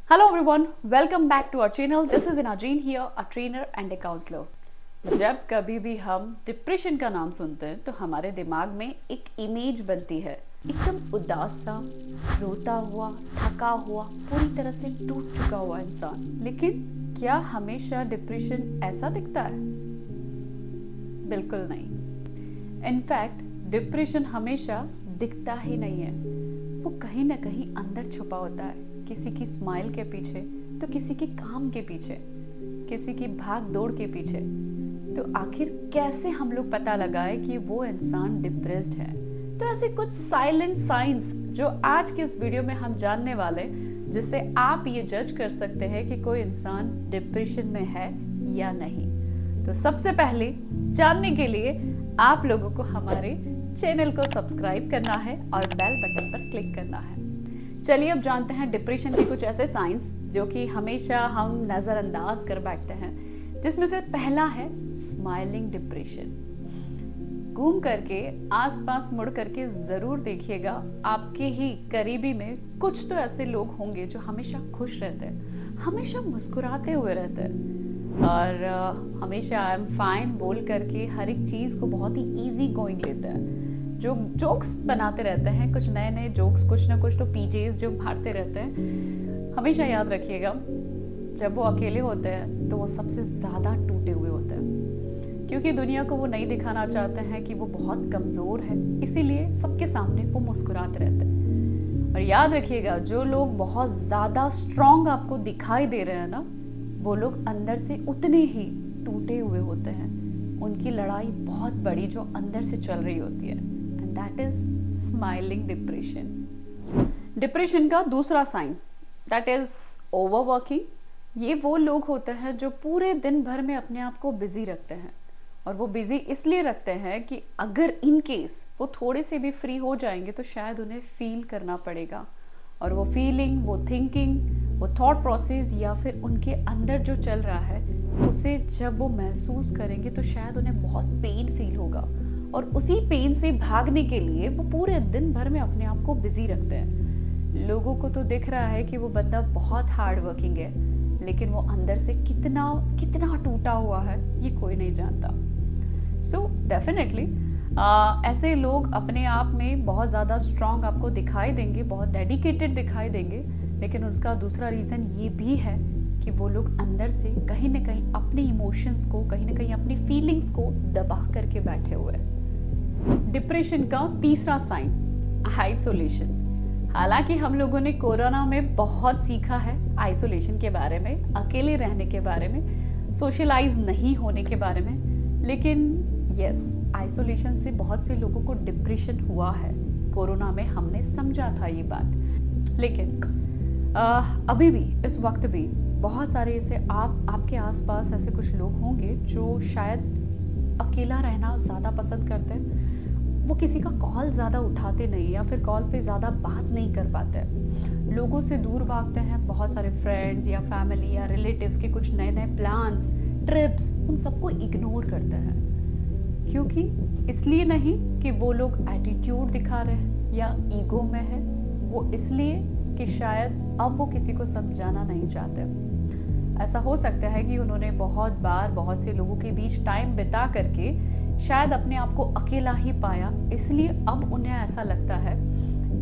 Hello everyone, welcome back to our channel. This is Inajeen here, a trainer and a counselor. जब कभी भी हम depression का नाम सुनते हैं तो हमारे दिमाग में एक इमेज बनती है, एकदम उदास सा, रोता हुआ, थका हुआ, पूरी तरह से टूट चुका हुआ इंसान। लेकिन क्या हमेशा डिप्रेशन ऐसा दिखता है? बिल्कुल नहीं। इनफैक्ट डिप्रेशन हमेशा दिखता ही नहीं है, वो कहीं ना कहीं अंदर छुपा होता है, किसी की स्माइल के पीछे तो किसी के काम के पीछे, किसी की भाग दौड़ के पीछे। तो आखिर कैसे हम लोग पता लगाए कि वो इंसान डिप्रेस्ड है? तो ऐसे कुछ साइलेंट साइंस जो आज के इस वीडियो में हम जानने वाले, जिससे आप ये जज कर सकते हैं कि कोई इंसान डिप्रेशन में है या नहीं। तो सबसे पहले जानने के लिए आप लोगों को हमारे चैनल को सब्सक्राइब करना है और बेल बटन पर क्लिक करना है। चलिए अब जानते हैं डिप्रेशन के कुछ ऐसे साइंस जो कि हमेशा हम नज़रअंदाज कर बैठते हैं, जिसमें से पहला है स्माइलिंग डिप्रेशन। घूम करके आसपास मुड़ करके ज़रूर देखिएगा, आपके ही करीबी में कुछ तो ऐसे लोग होंगे जो हमेशा खुश रहते हैं, हमेशा मुस्कुराते हुए रहते हैं और हमेशा आई एम फाइन बोल करके हर एक चीज़ को बहुत ही ईजी गोइंग लेते हैं, जो जोक्स बनाते रहते हैं, कुछ नए नए जोक्स, कुछ ना कुछ तो पीजेस जो मारते रहते हैं। हमेशा याद रखिएगा, जब वो अकेले होते हैं तो वो सबसे ज़्यादा टूटे हुए होते हैं, क्योंकि दुनिया को वो नहीं दिखाना चाहते हैं कि वो बहुत कमज़ोर है, इसीलिए सबके सामने वो मुस्कुराते रहते हैं। और याद रखिएगा, जो लोग बहुत ज़्यादा स्ट्रॉन्ग आपको दिखाई दे रहे हैं ना, वो लोग अंदर से उतने ही टूटे हुए होते हैं। उनकी लड़ाई बहुत बड़ी जो अंदर से चल रही होती है, and that is smiling depression. Depression का दूसरा साइन दैट इज ओवरवर्किंग। ये वो लोग होते हैं जो पूरे दिन भर में अपने आप को बिजी रखते हैं, और वो बिजी इसलिए रखते हैं कि अगर इन केस वो थोड़े से भी फ्री हो जाएंगे तो शायद उन्हें फील करना पड़ेगा, और वो फीलिंग, वो थिंकिंग, वो थॉट प्रोसेस या फिर उनके अंदर जो चल रहा है उसे जब वो महसूस करेंगे तो शायद उन्हें बहुत पेन फील होगा, और उसी पेन से भागने के लिए वो पूरे दिन भर में अपने आप को बिजी रखते हैं। लोगों को तो दिख रहा है कि वो बंदा बहुत हार्ड वर्किंग है, लेकिन वो अंदर से कितना कितना टूटा हुआ है ये कोई नहीं जानता। सो डेफिनेटली ऐसे लोग अपने आप में बहुत ज़्यादा स्ट्रांग आपको दिखाई देंगे, बहुत डेडिकेटेड दिखाई देंगे, लेकिन उसका दूसरा रीज़न ये भी है कि वो लोग अंदर से कहीं ना कहीं अपने इमोशंस को, कहीं ना कहीं अपनी फीलिंग्स को दबा करके बैठे हुए हैं। डिप्रेशन का तीसरा साइन आइसोलेशन। हालांकि हम लोगों ने कोरोना में बहुत सीखा है आइसोलेशन के बारे में, अकेले रहने के बारे में, सोशलाइज नहीं होने के बारे में, लेकिन यस, आइसोलेशन से बहुत से लोगों को डिप्रेशन हुआ है। कोरोना में हमने समझा था ये बात, लेकिन अभी भी इस वक्त भी बहुत सारे ऐसे आपके आसपास ऐसे कुछ लोग होंगे जो शायद अकेला रहना ज़्यादा पसंद करते हैं। वो किसी का कॉल ज़्यादा उठाते नहीं, या फिर कॉल पे ज़्यादा बात नहीं कर पाते, लोगों से दूर भागते हैं। बहुत सारे फ्रेंड्स या फैमिली या रिलेटिव्स के कुछ नए नए प्लान्स, ट्रिप्स, उन सबको इग्नोर करते हैं। क्योंकि इसलिए नहीं कि वो लोग एटीट्यूड दिखा रहे हैं या ईगो में है, वो इसलिए कि शायद अब वो किसी को समझाना नहीं चाहते। ऐसा हो सकता है कि उन्होंने बहुत बार बहुत से लोगों के बीच टाइम बिता करके शायद अपने आप को अकेला ही पाया, इसलिए अब उन्हें ऐसा लगता है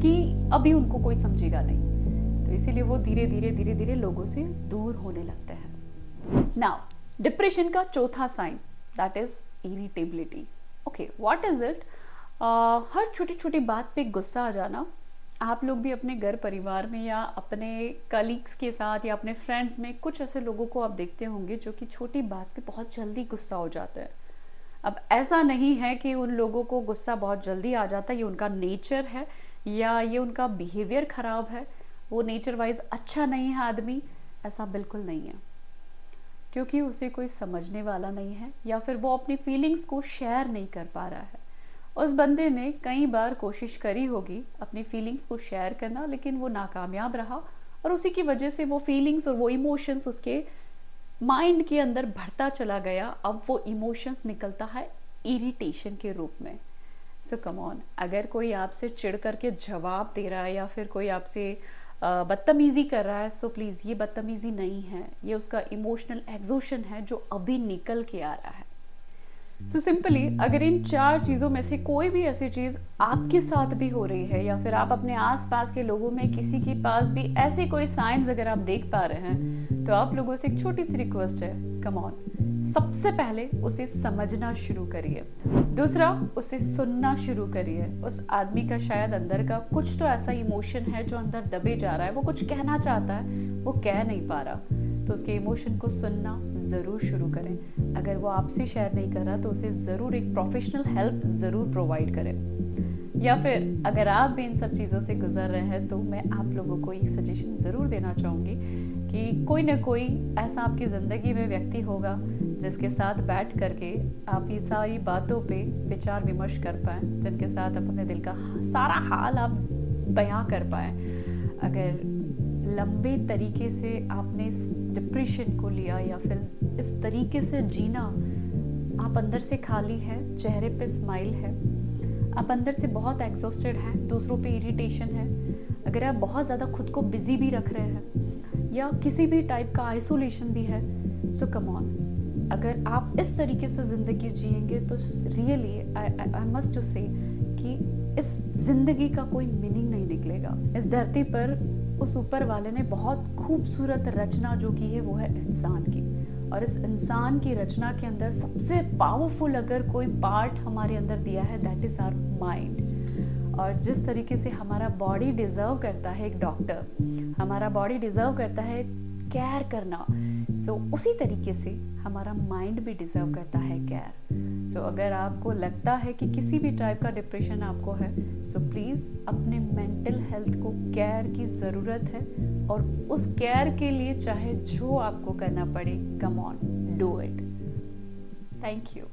कि अभी उनको कोई समझेगा नहीं, तो इसीलिए वो धीरे धीरे धीरे धीरे लोगों से दूर होने लगते हैं। नाउ डिप्रेशन का चौथा sign that is irritability. Okay, what is it? हर छोटी छोटी बात पे गुस्सा आ जाना। आप लोग भी अपने घर परिवार में या अपने कलीग्स के साथ या अपने फ्रेंड्स में कुछ ऐसे लोगों को आप देखते होंगे जो कि छोटी बात पे बहुत जल्दी गुस्सा हो जाते हैं। अब ऐसा नहीं है कि उन लोगों को गुस्सा बहुत जल्दी आ जाता है, ये उनका नेचर है या ये उनका बिहेवियर खराब है, वो नेचर वाइज अच्छा नहीं है आदमी, ऐसा बिल्कुल नहीं है। क्योंकि उसे कोई समझने वाला नहीं है, या फिर वो अपनी फीलिंग्स को शेयर नहीं कर पा रहा है। उस बंदे ने कई बार कोशिश करी होगी अपनी फीलिंग्स को शेयर करना, लेकिन वो नाकामयाब रहा, और उसी की वजह से वो फीलिंग्स और वो इमोशंस उसके माइंड के अंदर भरता चला गया। अब वो इमोशंस निकलता है इरिटेशन के रूप में। सो कम ऑन, अगर कोई आपसे चिढ़ करके जवाब दे रहा है या फिर कोई आपसे बदतमीजी कर रहा है, सो प्लीज़ ये बदतमीजी नहीं है, ये उसका इमोशनल एग्जॉशन है जो अभी निकल के आ रहा है। सो सिंपली अगर इन 4 चीज़ों में से कोई भी ऐसी चीज़ आपके साथ भी हो रही है, या फिर आप अपने आसपास के लोगों में किसी के पास भी ऐसे कोई साइंस अगर आप देख पा रहे हैं, तो आप लोगों से एक छोटी सी रिक्वेस्ट है, कम ऑन, सबसे पहले उसे समझना शुरू करिए। दूसरा, उसे सुनना शुरू करिए। उस आदमी का शायद अंदर का कुछ तो ऐसा इमोशन है जो अंदर दबे जा रहा है, वो कुछ कहना चाहता है, वो कह नहीं पा रहा, तो उसके इमोशन को सुनना ज़रूर शुरू करें। अगर वो आपसे शेयर नहीं कर रहा तो उसे ज़रूर एक प्रोफेशनल हेल्प ज़रूर प्रोवाइड करें। या फिर अगर आप भी इन सब चीज़ों से गुजर रहे हैं, तो मैं आप लोगों को एक सजेशन ज़रूर देना चाहूँगी कि कोई ना कोई ऐसा आपकी ज़िंदगी में व्यक्ति होगा जिसके साथ बैठ करके आप ये सारी बातों पे विचार विमर्श कर पाएँ, जिनके साथ आप अपने दिल का सारा हाल आप बयां कर पाएँ। अगर लंबे तरीके से आपने इस डिप्रेशन को लिया, या फिर इस तरीके से जीना, आप अंदर से खाली है, चेहरे पे स्माइल है, आप अंदर से बहुत एग्जॉस्टेड हैं, दूसरों पे इरिटेशन है, अगर आप बहुत ज़्यादा खुद को बिजी भी रख रहे हैं, या किसी भी टाइप का आइसोलेशन भी है, सो कम ऑन, अगर आप इस तरीके से ज़िंदगी जिएंगे तो रियली आई मस्ट टू से कि इस ज़िंदगी का कोई मीनिंग नहीं निकलेगा। इस धरती पर उस ऊपर वाले ने बहुत खूबसूरत रचना जो की है वो है इंसान की, और इस इंसान की रचना के अंदर सबसे पावरफुल अगर कोई पार्ट हमारे अंदर दिया है, दैट इज़ आवर माइंड। और जिस तरीके से हमारा बॉडी डिज़र्व करता है एक डॉक्टर, हमारा बॉडी डिज़र्व करता है केयर करना, सो उसी तरीके से हमारा माइंड भी डिज़र्व करता है केयर। सो अगर आपको लगता है कि किसी भी टाइप का डिप्रेशन आपको है, सो प्लीज़ अपने मेंटल हेल्थ को केयर की ज़रूरत है, और उस केयर के लिए चाहे जो आपको करना पड़े, come on, do it. Thank you.